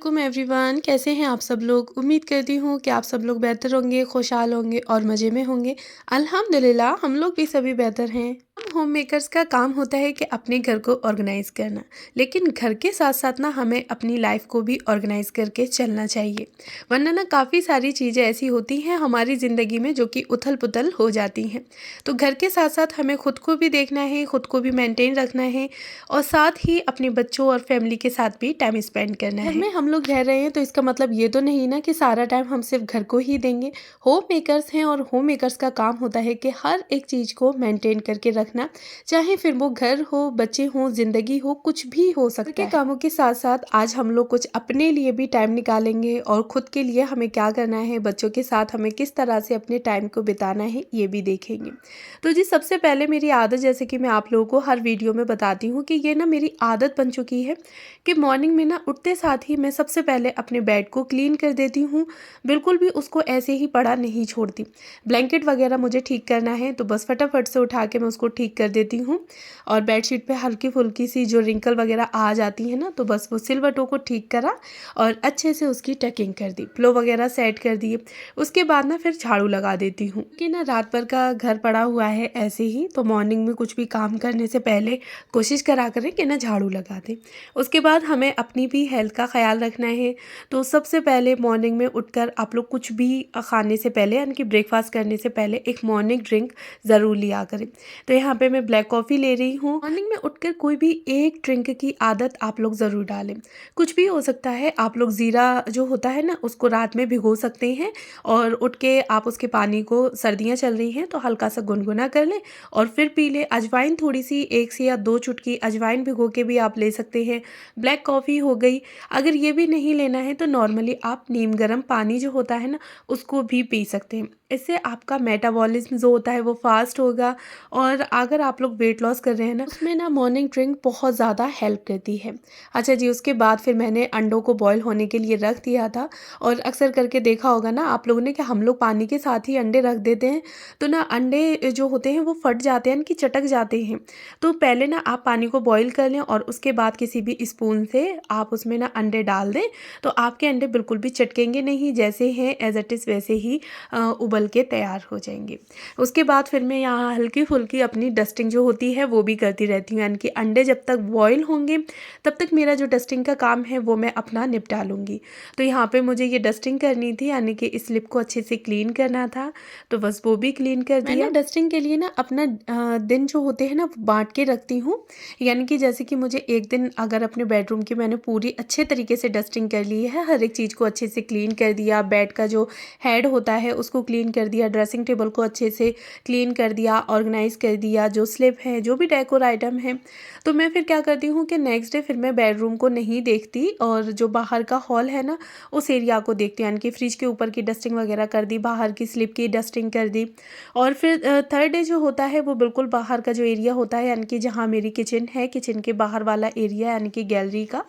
वालेकुम एवरीवन, कैसे हैं आप सब लोग। उम्मीद करती हूँ कि आप सब लोग बेहतर होंगे, खुशहाल होंगे और मज़े में होंगे। अल्हम्दुलिल्लाह हम लोग भी सभी बेहतर हैं। हम होम मेकर्स का काम होता है कि अपने घर को ऑर्गेनाइज़ करना, लेकिन घर के साथ साथ ना हमें अपनी लाइफ को भी ऑर्गेनाइज़ करके चलना चाहिए। वरना ना काफ़ी सारी चीज़ें ऐसी होती हैं हमारी ज़िंदगी में जो कि उथल पुथल हो जाती हैं। तो घर के साथ साथ हमें खुद को भी देखना है, खुद को भी मेंटेन रखना है और साथ ही अपने बच्चों और फैमिली के साथ भी टाइम स्पेंड करना है। घर में हम लोग रह रहे हैं तो इसका मतलब ये तो नहीं ना कि सारा टाइम हम सिर्फ घर को ही देंगे। होम मेकर्स हैं और होम मेकर्स का काम होता है कि हर एक चीज़ को मेंटेन करके रखना, चाहे फिर वो घर हो, बच्चे हों, ज़िंदगी हो, कुछ भी हो सकता है। कामों के साथ साथ आज हम लोग कुछ अपने लिए भी टाइम निकालेंगे और खुद के लिए हमें क्या करना है, बच्चों के साथ हमें किस तरह से अपने टाइम को बिताना है, ये भी देखेंगे। तो जी सबसे पहले मेरी आदत, जैसे कि मैं आप लोगों को हर वीडियो में बताती हूँ कि ये ना मेरी आदत बन चुकी है कि मॉर्निंग में ना उठते साथ ही मैं सबसे पहले अपने बेड को क्लीन कर देती हूँ। बिल्कुल भी उसको ऐसे ही पड़ा नहीं छोड़ती। ब्लैंकेट वगैरह मुझे ठीक करना है तो बस फटाफट से उठा के मैं उसको ठीक कर देती हूँ। और बेडशीट पे हल्की फुल्की सी जो रिंकल वगैरह आ जाती है ना, तो बस वो सिलवटों को ठीक करा और अच्छे से उसकी टकिंग कर दी, पिलो वगैरह सेट कर दिए। उसके बाद ना फिर झाड़ू लगा देती हूँ कि ना रात भर का घर पड़ा हुआ है ऐसे ही, तो मॉर्निंग में कुछ भी काम करने से पहले कोशिश करा करें कि ना झाड़ू लगा दें। उसके बाद हमें अपनी भी हेल्थ का ख्याल रखना है। तो सबसे पहले मॉर्निंग में उठकर आप लोग कुछ भी खाने से पहले, यानी कि ब्रेकफास्ट करने से पहले एक मॉर्निंग ड्रिंक ज़रूर लिया करें। तो यहाँ पे मैं ब्लैक कॉफ़ी ले रही हूँ। मॉर्निंग में उठकर कोई भी एक ड्रिंक की आदत आप लोग ज़रूर डालें। कुछ भी हो सकता है, आप लोग ज़ीरा जो होता है ना उसको रात में भिगो सकते हैं और उठ के आप उसके पानी को, सर्दियाँ चल रही हैं तो हल्का सा गुनगुना कर लें और फिर पी लें। अजवाइन थोड़ी सी, 1 से या 2 चुटकी अजवाइन भिगो के भी आप ले सकते हैं। ब्लैक कॉफ़ी हो गई। अगर ये भी नहीं लेना है तो नॉर्मली आप नीम गर्म पानी जो होता है ना उसको भी पी सकते हैं। इससे आपका मेटाबॉलिज्म जो होता है वो फास्ट होगा। और अगर आप लोग वेट लॉस कर रहे हैं ना, उसमें ना मॉर्निंग ड्रिंक बहुत ज़्यादा हेल्प करती है। अच्छा जी, उसके बाद फिर मैंने अंडों को बॉईल होने के लिए रख दिया था। और अक्सर करके देखा होगा ना आप लोगों ने कि हम लोग पानी के साथ ही अंडे रख देते हैं तो ना अंडे जो होते हैं वो फट जाते हैं, कि चटक जाते हैं। तो पहले ना आप पानी को बॉईल कर लें और उसके बाद किसी भी स्पून से आप उसमें ना अंडे डाल दें, तो आपके अंडे बिल्कुल भी चटकेंगे नहीं, जैसे हैं एज इट इज़ वैसे ही उबल के तैयार हो जाएंगे। उसके बाद फिर मैं यहाँ हल्की फुल्की अपनी डस्टिंग जो होती है वो भी करती रहती हूँ, यानी कि अंडे जब तक बॉईल होंगे तब तक मेरा जो डस्टिंग का काम है वो मैं अपना निपटा लूँगी। तो यहाँ पे मुझे ये डस्टिंग करनी थी, यानी कि स्लिप को अच्छे से क्लीन करना था, तो बस वो भी क्लीन कर दिया। मैं डस्टिंग के लिए ना अपना दिन जो होते हैं ना वो बांट के रखती हूँ। यानी कि जैसे कि मुझे एक दिन अगर अपने बेडरूम की मैंने पूरी अच्छे तरीके से डस्टिंग कर ली है, हर एक चीज़ को अच्छे से क्लीन कर दिया, बेड का जो हेड होता है उसको क्लीन कर दिया, ड्रेसिंग टेबल को अच्छे से क्लीन कर दिया, ऑर्गेनाइज़ कर दिया, जो स्लिप है, जो भी डेकोर आइटम है, तो मैं फिर क्या करती हूँ कि नेक्स्ट डे फिर मैं बेडरूम को नहीं देखती और जो बाहर का हॉल है ना उस एरिया को देखती हूँ, यानी कि फ्रिज के ऊपर की डस्टिंग वगैरह कर दी, बाहर की स्लिप की डस्टिंग कर दी। और फिर थर्ड डे जो होता है वो बिल्कुल बाहर का जो एरिया होता है, यानी कि जहाँ मेरी किचन है, किचन के बाहर वाला एरिया, यानी कि गैलरी का।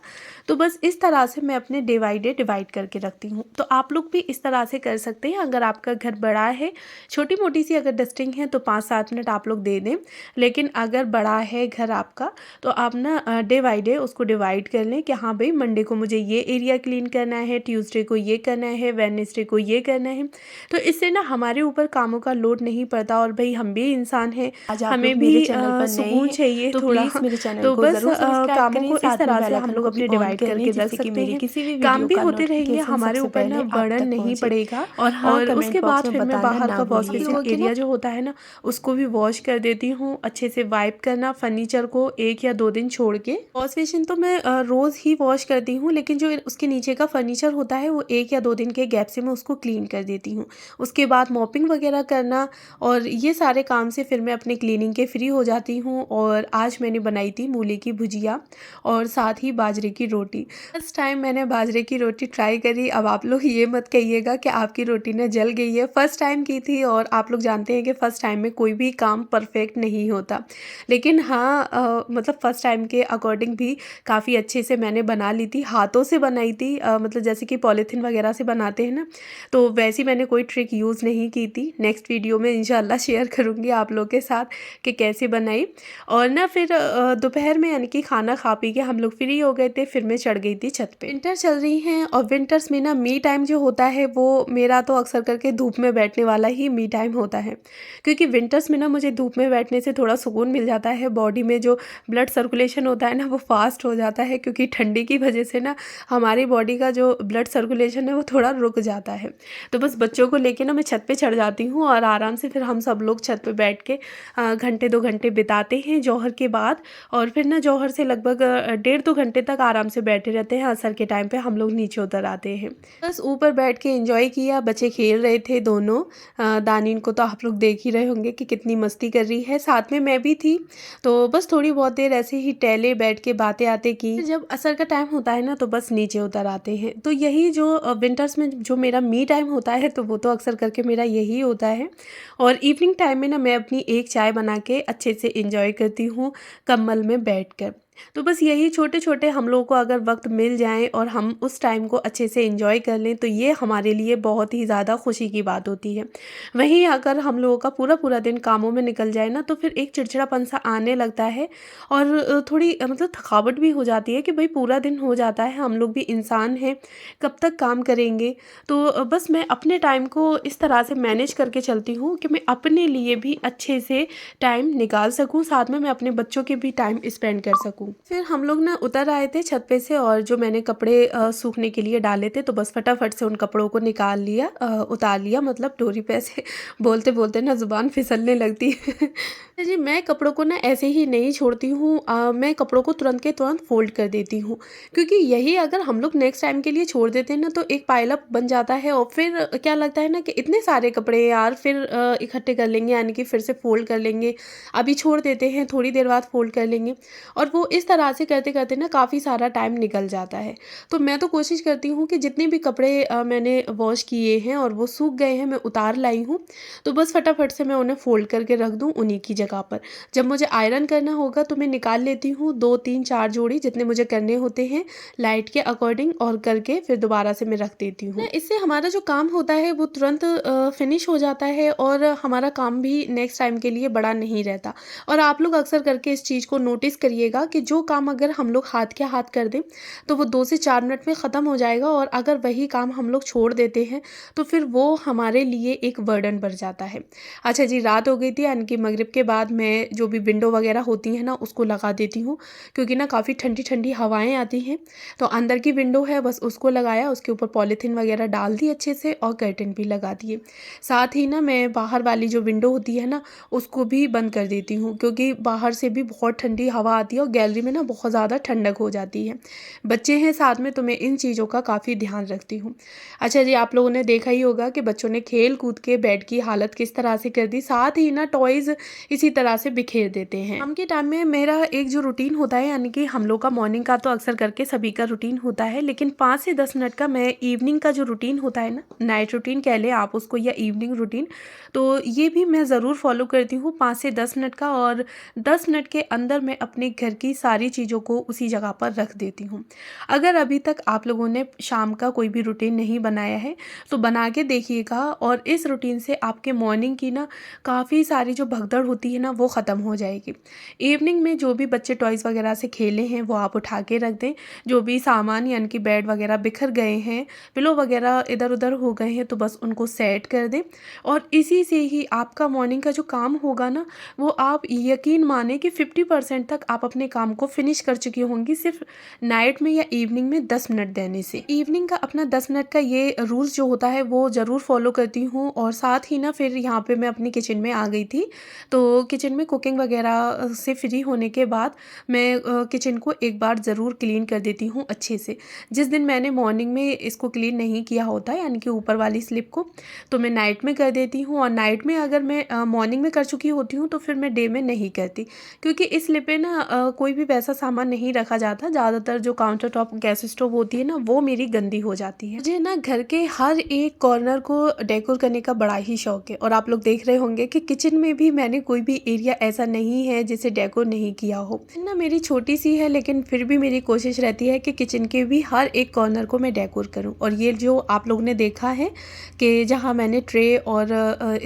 तो बस इस तरह से मैं अपने डिवाइड करके रखती हूँ। तो आप लोग भी इस तरह से कर सकते हैं। अगर आपका घर बड़ा है, छोटी मोटी सी अगर डस्टिंग है तो 5-7 मिनट आप लोग दे दें, लेकिन अगर बड़ा है घर आपका तो आप ना डे बाई डे उसको डिवाइड कर लें कि हाँ भाई मंडे को मुझे ये एरिया क्लीन करना है, ट्यूसडे को ये करना है, वेडनेसडे को ये करना है। तो इससे ना हमारे ऊपर कामों का लोड नहीं पड़ता और भाई हम भी इंसान हैं, हमें भी सुकून चाहिए तो थोड़ा। प्लीज मेरे चैनल तो को बस जरूर सब्सक्राइब कामों करें, को इस साथ में तरह से बेल हम आइकन लोग को भी अपने ऑन डिवाइड कर करके लें, रख जिससे कि सकते मेरी हैं। किसी भी काम वीडियो भी का होते रहेंगे, नोटिफिकेशन हमारे सबसे ऊपर ना पहले आप बर्डन तक नहीं पहुंचे। पड़ेगा। और हाँ, और कमेंट उसके बॉक्स बाद में फिर मैं बताना बाहर ना का वॉश भूलिए। बेसिन एरिया जो होता है ना उसको भी वॉश कर देती हूँ, अच्छे से वाइप करना, फर्नीचर को 1 या 2 दिन छोड़ के। वॉश बेसिन तो मैं रोज़ ही वॉश करती हूँ, लेकिन जो उसके नीचे का फर्नीचर होता है वो 1 या 2 दिन के गैप से मैं उसको क्लीन कर देती हूँ। उसके बाद मॉपिंग वगैरह करना और ये सारे काम से फिर मैं अपने क्लीनिंग के फ्री हो जाती हूँ। और आज मैंने बनाई थी मूली की भुजिया और साथ ही बाजरे की रोटी। फर्स्ट टाइम मैंने बाजरे की रोटी ट्राई करी। अब आप लोग ये मत कहिएगा कि आपकी रोटी ना जल गई है। फर्स्ट फर्स्ट टाइम की थी और आप लोग जानते हैं कि फ़र्स्ट टाइम में कोई भी काम परफेक्ट नहीं होता। लेकिन हाँ मतलब फ़र्स्ट टाइम के अकॉर्डिंग भी काफ़ी अच्छे से मैंने बना ली थी, हाथों से बनाई थी मतलब जैसे कि पॉलीथीन वगैरह से बनाते हैं ना, तो वैसी मैंने कोई ट्रिक यूज़ नहीं की थी। नेक्स्ट वीडियो में इंशाल्लाह शेयर करूँगी आप लोग के साथ कि कैसे बनाई। और ना फिर दोपहर में यानी कि खाना खा पी के हम लोग फ्री हो गए थे, फिर मैं चढ़ गई थी छत पे। विंटर चल रही हैं और विंटर्स में ना मी टाइम जो होता है वो मेरा तो अक्सर करके धूप में बैठने वाला ही मी टाइम होता है, क्योंकि विंटर्स में ना मुझे धूप में बैठने से थोड़ा सुकून मिल जाता है। बॉडी में जो ब्लड सर्कुलेशन होता है ना वो फास्ट हो जाता है, क्योंकि ठंडी की वजह से ना हमारी बॉडी का जो ब्लड सर्कुलेशन है वो थोड़ा रुक जाता है। तो बस बच्चों को लेके ना मैं छत पे चढ़ जाती हूँ और आराम से फिर हम सब लोग छत पे बैठ के घंटे 2 घंटे बिताते हैं जौहर के बाद। और फिर ना जौहर से लगभग 1.5-2 घंटे तक आराम से बैठे रहते हैं। असर के टाइम पे हम लोग नीचे उतर आते हैं। बस ऊपर बैठ के एंजॉय किया। बच्चे खेल रहे थे दोनों। दानीन को तो आप लोग देख ही रहे होंगे कि कितनी मस्ती कर रही है, साथ में मैं भी थी। तो बस थोड़ी बहुत देर ऐसे ही टहले, बैठ के बातें आते की। जब असर का टाइम होता है ना तो बस नीचे उतर आते हैं। तो यही जो विंटर्स में जो मेरा मी टाइम होता है तो वो तो अक्सर करके मेरा यही होता है। और इवनिंग टाइम में ना मैं अपनी एक चाय बना के अच्छे से एंजॉय करती हूँ कंबल में बैठकर। तो बस यही छोटे-छोटे हम लोगों को अगर वक़्त मिल जाए और हम उस टाइम को अच्छे से एंजॉय कर लें तो ये हमारे लिए बहुत ही ज़्यादा खुशी की बात होती है। वहीं अगर हम लोगों का पूरा-पूरा दिन कामों में निकल जाए ना तो फिर एक चिड़चिड़ापन-सा आने लगता है और थोड़ी मतलब थकावट भी हो जाती है कि भई पूरा दिन हो जाता है, हम लोग भी इंसान हैं, कब तक काम करेंगे। तो बस मैं अपने टाइम को इस तरह से मैनेज करके चलती हूँ कि मैं अपने लिए भी अच्छे से टाइम निकाल सकूँ, साथ में मैं अपने बच्चों के भी टाइम स्पेंड कर सकूँ। फिर हम लोग ना उतर आए थे छत पे से और जो मैंने कपड़े सूखने के लिए डाले थे तो बस फटाफट से उन कपड़ों को निकाल लिया, उतार लिया, मतलब डोरी पे ऐसे बोलते-बोलते ना ज़ुबान फिसलने लगती है। जी, मैं कपड़ों को ना ऐसे ही नहीं छोड़ती हूँ, मैं कपड़ों को तुरंत के तुरंत फ़ोल्ड कर देती हूँ, क्योंकि यही अगर हम लोग नेक्स्ट टाइम के लिए छोड़ देते हैं ना तो एक पाइल अप बन जाता है और फिर क्या लगता है ना कि इतने सारे कपड़े यार फिर इकट्ठे कर लेंगे, यानी कि फिर से फ़ोल्ड कर लेंगे, अभी छोड़ देते हैं, थोड़ी देर बाद फ़ोल्ड कर लेंगे, और वो इस तरह से करते-करते ना काफ़ी सारा टाइम निकल जाता है। तो मैं तो कोशिश करती हूँ कि जितने भी कपड़े मैंने वॉश किए हैं और वो सूख गए हैं, मैं उतार लाई हूँ, तो बस फटाफट से मैं उन्हें फ़ोल्ड करके रख दूँ उन्हीं की जगह पर। जब मुझे आयरन करना होगा तो मैं निकाल लेती हूँ 2, 3, 4 जोड़ी जितने मुझे करने होते हैं लाइट के अकॉर्डिंग, और करके फिर दोबारा से मैं रख देती हूँ। इससे हमारा जो काम होता है वो तुरंत फिनिश हो जाता है और हमारा काम भी नेक्स्ट टाइम के लिए बड़ा नहीं रहता। और आप लोग अक्सर करके इस चीज़ को नोटिस करिएगा कि जो काम अगर हम लोग हाथ के हाथ कर दें तो वो 2 से 4 मिनट में ख़त्म हो जाएगा, और अगर वही काम हम लोग छोड़ देते हैं तो फिर वो हमारे लिए एक बर्डन बढ़ जाता है। अच्छा जी, रात हो गई थी, यानी कि मगरिब के बाद मैं जो भी विंडो वगैरह होती हैं ना उसको लगा देती हूँ, क्योंकि ना काफ़ी ठंडी-ठंडी हवाएँ आती हैं। तो अंदर की विंडो है बस उसको लगाया, उसके ऊपर पॉलीथीन वगैरह डाल दी अच्छे से और कर्टन भी लगा दिए। साथ ही ना मैं बाहर वाली जो विंडो होती है ना उसको भी बंद कर देती हूँ, क्योंकि बाहर से भी बहुत ठंडी हवा आती है और गैलरी में ना बहुत ज़्यादा ठंडक हो जाती है। बच्चे हैं साथ में तो मैं इन चीज़ों का काफ़ी ध्यान रखती हूँ। अच्छा जी, आप लोगों ने देखा ही होगा कि बच्चों ने खेल कूद के बेड की हालत किस तरह से कर दी, साथ ही ना टॉयज़ इसी तरह से बिखेर देते हैं। शाम के टाइम में मेरा एक जो रूटीन होता है, यानी कि हम लोग का मॉर्निंग का तो अक्सर करके सभी का रूटीन होता है, लेकिन 5 से 10 मिनट का मैं इवनिंग का जो रूटीन होता है ना, नाइट रूटीन कह लें आप उसको या इवनिंग रूटीन, तो ये भी मैं ज़रूर फॉलो करती हूँ 5 से 10 मिनट का, और 10 मिनट के अंदर मैं अपने घर की सारी चीज़ों को उसी जगह पर रख देती हूँ। अगर अभी तक आप लोगों ने शाम का कोई भी रूटीन नहीं बनाया है तो बना के देखिएगा, और इस रूटीन से आपके मॉर्निंग की ना काफ़ी सारी जो भगदड़ होती है ना वो ख़त्म हो जाएगी। इवनिंग में जो भी बच्चे टॉयज़ वगैरह से खेले हैं वो आप उठा के रख दें, जो भी सामान यानी कि बेड वगैरह बिखर गए हैं, पिलो वगैरह इधर-उधर हो गए हैं तो बस उनको सेट कर दें, और इसी से ही आपका मॉर्निंग का जो काम होगा ना वो आप यकीन माने कि 50% तक आप अपने काम को फिनिश कर चुकी होंगी, सिर्फ नाइट में या इवनिंग में 10 मिनट देने से। इवनिंग का अपना 10 मिनट का ये रूल्स जो होता है वो ज़रूर फॉलो करती हूँ, और साथ ही ना फिर यहाँ पे मैं अपनी किचन में आ गई थी, तो किचन में कुकिंग वगैरह से फ्री होने के बाद मैं किचन को एक बार ज़रूर क्लीन कर देती हूँ अच्छे से। जिस दिन मैंने मॉर्निंग में इसको क्लीन नहीं किया होता यानी कि ऊपर वाली स्लिप को, तो मैं नाइट में कर देती हूँ। और नाइट में अगर मैं मॉर्निंग में कर चुकी होती हूँ तो फिर मैं डे में नहीं करती, क्योंकि इस स्लिप पे ना कोई भी वैसा सामान नहीं रखा जाता। ज़्यादातर जो काउंटर टॉप गैस स्टोव होती है ना, वो मेरी गंदी हो जाती है। मुझे ना घर के हर एक कॉर्नर को डेकोर करने का बड़ा ही शौक है, और आप लोग देख रहे होंगे कि किचन में भी मैंने कोई भी एरिया ऐसा नहीं है जिसे डेकोर नहीं किया हो। ना मेरी छोटी सी है, लेकिन फिर भी मेरी कोशिश रहती है कि किचन के भी हर एक कॉर्नर को मैं डेकोर करूं। और ये जो आप लोगों ने देखा है कि जहां मैंने ट्रे और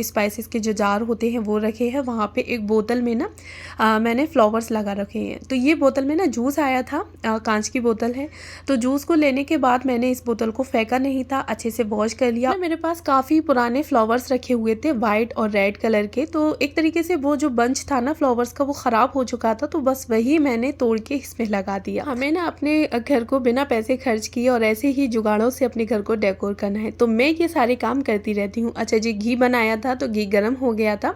स्पाइसेस के जो जार होते हैं वो रखे हैं, वहां पे एक बोतल में ना मैंने फ्लावर्स लगा रखे हैं। तो ये बोतल में ना जूस आया था, कांच की बोतल है। तो जूस को लेने के बाद मैंने इस बोतल को फेंका नहीं था, अच्छे से वॉश कर लिया। मेरे पास काफ़ी पुराने फ्लावर्स रखे हुए थे वाइट और रेड कलर के, तो एक तरीके से वो जो बंच था ना फ्लावर्स का, वो ख़राब हो चुका था, तो बस वही मैंने तोड़ के इसमें लगा दिया। हमें ना अपने घर को बिना पैसे खर्च किए और ऐसे ही जुगाड़ों से अपने घर को डेकोर करना है, तो मैं ये सारे काम करती रहती हूँ। अच्छा जी, घी बनाया था तो घी गर्म हो गया था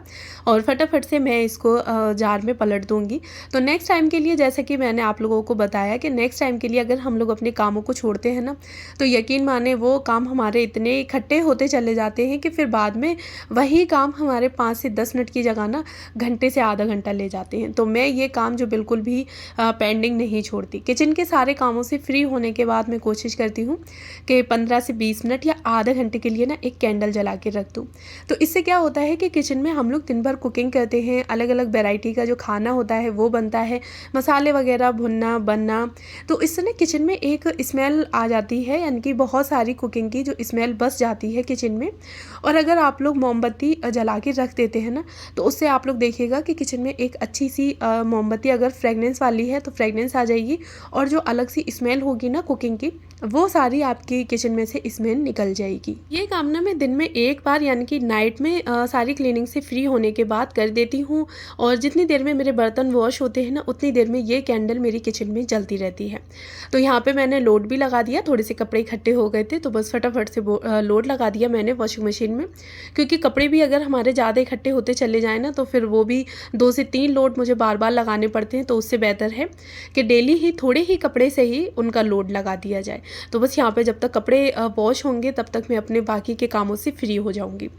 और फटाफट से मैं इसको जार में पलट दूंगी। तो नेक्स्ट टाइम के लिए, जैसे कि मैंने आप लोगों को बताया कि नेक्स्ट टाइम के लिए अगर हम लोग अपने कामों को छोड़ते हैं ना, तो यकीन माने वो काम हमारे इतने इकट्ठे होते चले जाते हैं कि फिर बाद में वही काम हमारे 5 से 10 मिनट की जगह ना घंटे से आधा घंटा ले जाते हैं। तो मैं ये काम जो बिल्कुल भी पेंडिंग नहीं छोड़ती। किचन के सारे कामों से फ्री होने के बाद मैं कोशिश करती हूँ कि 15 से 20 मिनट या आधे घंटे के लिए ना एक कैंडल जला के रख दूँ। तो इससे क्या होता है कि किचन में हम लोग दिन भर कुकिंग करते हैं, अलग अलग वैरायटी का जो खाना होता है वो बनता है, मसाले वगैरह भुनना बनना, तो इससे ना किचन में एक स्मेल आ जाती है, यानी कि बहुत सारी कुकिंग की जो स्मेल बस जाती है किचन में। और अगर आप लोग मोमबत्ती जला के रख देते हैं ना, तो उससे आप लोग देखिएगा कि किचन में एक अच्छी सी मोमबत्ती अगर फ्रेगनेंस वाली है तो फ्रेगनेंस आ जाएगी, और जो अलग सी स्मेल होगी ना कुकिंग की, वो सारी आपकी किचन में से स्मेल निकल जाएगी। ये काम ना मैं दिन में एक बार यानी कि नाइट में सारी क्लीनिंग से फ्री होने के बाद कर देती हूँ। और जितनी देर में मेरे बर्तन वॉश होते हैं ना, उतनी देर में ये कैंडल मेरी किचन में जलती रहती है। तो यहाँ पे मैंने लोड भी लगा दिया, थोड़े से कपड़े इकट्ठे हो गए थे तो बस फटाफट से लोड लगा दिया मैंने वॉशिंग मशीन में, क्योंकि कपड़े भी अगर हमारे ज़्यादा इकट्ठे होते चले जाए ना, तो फिर वो भी 2 से 3 लोड मुझे बार बार लगाने पड़ते हैं। तो उससे बेहतर है कि डेली ही थोड़े ही कपड़े से ही उनका लोड लगा दिया जाए। तो बस यहाँ पे जब तक कपड़े वॉश होंगे तब तक मैं अपने बाकी के कामों से फ्री हो जाऊँगी।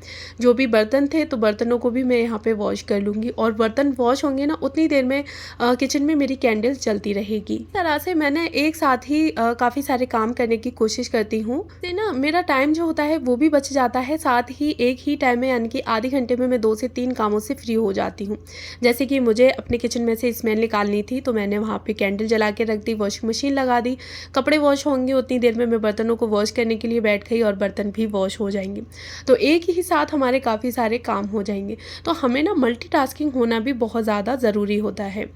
जो भी बर्तन थे तो बर्तनों को भी मैं यहाँ पे वॉश कर लूँगी, और बर्तन वॉश होंगे ना उतनी देर में किचन में मेरी कैंडल चलती रहेगी। इस तरह से मैंने एक साथ ही काफ़ी सारे काम करने की कोशिश करती हूँ, तो ना मेरा टाइम जो होता है वो भी बच जाता है, साथ ही एक ही टाइम में यानी कि आधे घंटे में मैं 2 से 3 कामों से फ्री हो जाती हूँ। जैसे कि मुझे अपने किचन में से स्मेल निकालनी थी, तो मैंने वहाँ पे कैंडल जला के रख दी, वॉशिंग मशीन लगा दी, कपड़े वॉश होंगे उतनी देर में मैं बर्तनों को वॉश करने के लिए बैठ गई और बर्तन भी वॉश हो जाएंगे। तो एक ही साथ हमारे काफ़ी सारे काम हो जाएंगे। तो हमें ना मल्टीटास्किंग होना भी बहुत ज़्यादा ज़रूरी होता है।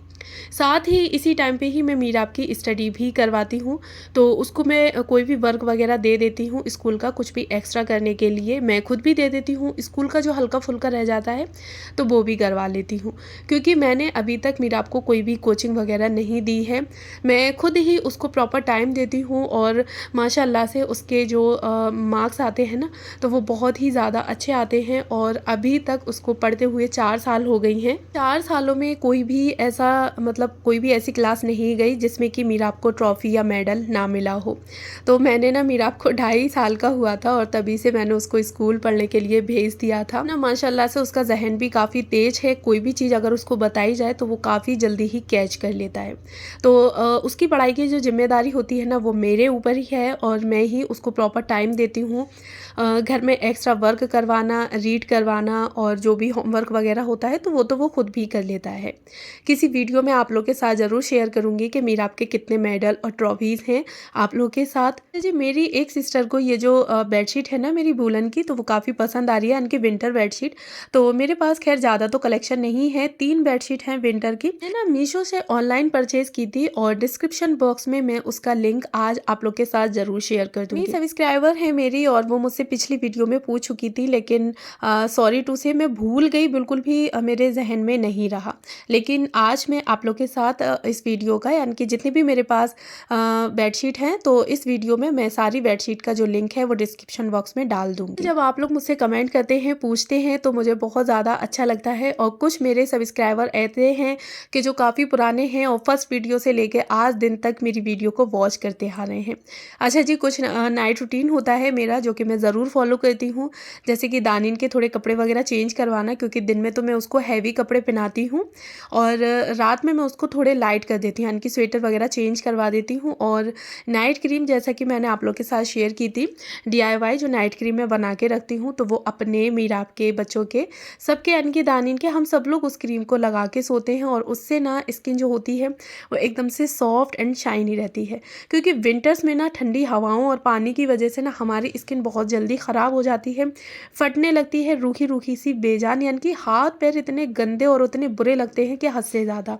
साथ ही इसी टाइम पे ही मैं मीराब की स्टडी भी करवाती हूँ, तो उसको मैं कोई भी वर्क वगैरह दे देती हूँ स्कूल का, कुछ भी एक्स्ट्रा करने के लिए मैं खुद भी दे देती हूँ। स्कूल का जो हल्का फुल्का रह जाता है तो वो भी करवा लेती हूँ, क्योंकि मैंने अभी तक मीराब को कोई भी कोचिंग वगैरह नहीं दी है। मैं खुद ही उसको प्रॉपर टाइम देती हूँ, और माशाल्लाह से उसके जो मार्क्स आते हैं ना, तो वो बहुत ही ज़्यादा अच्छे आते हैं। और अभी तक उसको पढ़ते हुए 4 साल हो गई हैं। 4 सालों में कोई भी ऐसा मतलब कोई भी ऐसी क्लास नहीं गई जिसमें कि मीराब को ट्रॉफ़ी या मेडल ना मिला हो। तो मैंने ना मीराब को 2.5 साल का हुआ था और तभी से मैंने उसको स्कूल पढ़ने के लिए भेज दिया था ना। माशाल्लाह से उसका जहन भी काफ़ी तेज है, कोई भी चीज़ अगर उसको बताई जाए तो वो काफ़ी जल्दी ही कैच कर लेता है। तो उसकी पढ़ाई की जो जिम्मेदारी होती है ना, वो मेरे ऊपर ही है, और मैं ही उसको प्रॉपर टाइम देती हूँ। घर में एक्स्ट्रा वर्क करवाना, रीड करवाना, और जो भी होमवर्क वगैरह होता है तो वो खुद भी कर लेता है। किसी वीडियो में आप लोग के साथ ज़रूर शेयर करूँगी कि मीराब के कितने मेडल और ट्रॉफीज़ हैं आप लोग के साथ। जी, मेरी एक सिस्टर को ये जो बेडशीट है ना मेरी वूलन की, तो वो काफ़ी पसंद आ रही है, इनकी विंटर बेडशीट। तो मेरे पास खैर ज़्यादा तो कलेक्शन नहीं है, 3 बेडशीट हैं विंटर की। मैं ना मीशो से ऑनलाइन परचेज़ की थी, और डिस्क्रिप्शन बॉक्स में मैं उसका लिंक आज आप लोग के साथ ज़रूर शेयर कर दूँगी। सब्सक्राइबर है मेरी, और वो मुझसे पिछली वीडियो में पूछ चुकी थी, लेकिन सॉरी टू से मैं भूल गई, बिल्कुल भी मेरे जहन में नहीं रहा। लेकिन आज मैं आप लोग के साथ इस वीडियो का, यानी कि जितनी भी मेरे पास बेडशीट हैं, तो इस वीडियो में मैं सारी बेडशीट का जो लिंक है वो डिस्क्रिप्शन बॉक्स में डाल दूँगी। जब आप लोग मुझसे कमेंट करते हैं, पूछते हैं, तो मुझे बहुत ज़्यादा अच्छा लगता है। और कुछ मेरे सब्सक्राइबर ऐसे हैं कि जो काफ़ी पुराने हैं और फर्स्ट वीडियो से लेके आज दिन तक मेरी वीडियो को वॉच करते आ रहे हैं। अच्छा जी, कुछ नाइट रूटीन होता है मेरा जो कि मैं ज़रूर फॉलो करती हूँ, जैसे कि दानिन के थोड़े कपड़े वगैरह चेंज करवाना, क्योंकि दिन में तो मैं उसको हैवी कपड़े पहनाती हूँ और रात में मैं उसको थोड़े लाइट कर देती हूँ, यानी कि स्वेटर वगैरह चेंज करवा देती हूँ। और नाइट क्रीम, जैसा कि मैंने आप लोग के साथ शेयर की थी, DIY जो नाइट क्रीम मैं बना के रखती हूँ, तो वो अपने, मीरा के, बच्चों के, सबके, यानी कि दानिन के, हम सब लोग उस क्रीम को लगा के सोते हैं। और उससे ना स्किन जो होती है वो एकदम से सॉफ्ट एंड शाइनी रहती है, क्योंकि विंटर्स में ना ठंडी हवाओं और पानी की वजह से ना हमारी स्किन बहुत जल्दी ख़राब हो जाती है, फटने लगती है, रूखी रूखी सी, बेजान, यानी कि हाथ पैर इतने गंदे और उतने बुरे लगते हैं कि हद से ज़्यादा।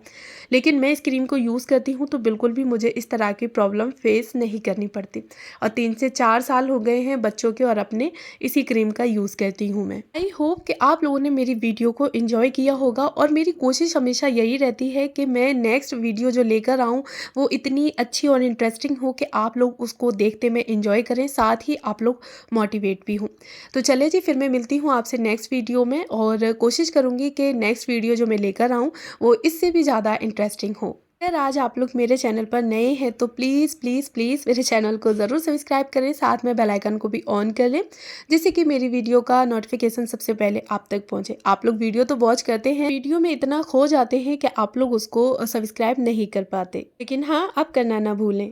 लेकिन मैं इस क्रीम को यूज़ करती हूँ तो बिल्कुल भी मुझे इस तरह की प्रॉब्लम फेस नहीं करनी पड़ती। और 3 से 4 साल हो गए हैं बच्चों के, और अपने इसी क्रीम का यूज़ करती हूँ मैं। आई होप कि आप लोगों ने मेरी वीडियो को एंजॉय किया होगा, और मेरी कोशिश हमेशा यही रहती है कि मैं नेक्स्ट वीडियो जो लेकर आऊँ वो इतनी अच्छी और इंटरेस्टिंग हो कि आप लोग उसको देखते में एंजॉय करें, साथ ही आप लोग मोटिवेट भी हों। तो चलिए जी, फिर मैं मिलती हूँ आपसे नेक्स्ट वीडियो में, और कोशिश करूँगी कि नेक्स्ट वीडियो जो मैं लेकर आऊँ वो इससे भी ज़्यादा इंटरेस्टिंग हो। अगर आज आप लोग मेरे चैनल पर नए हैं तो प्लीज़ प्लीज़ प्लीज़ मेरे चैनल को ज़रूर सब्सक्राइब करें, साथ में बेल आइकन को भी ऑन कर लें, जिससे कि मेरी वीडियो का नोटिफिकेशन सबसे पहले आप तक पहुंचे। आप लोग वीडियो तो वॉच करते हैं, वीडियो में इतना खो जाते हैं कि आप लोग उसको सब्सक्राइब नहीं कर पाते, लेकिन हाँ, आप करना ना भूलें।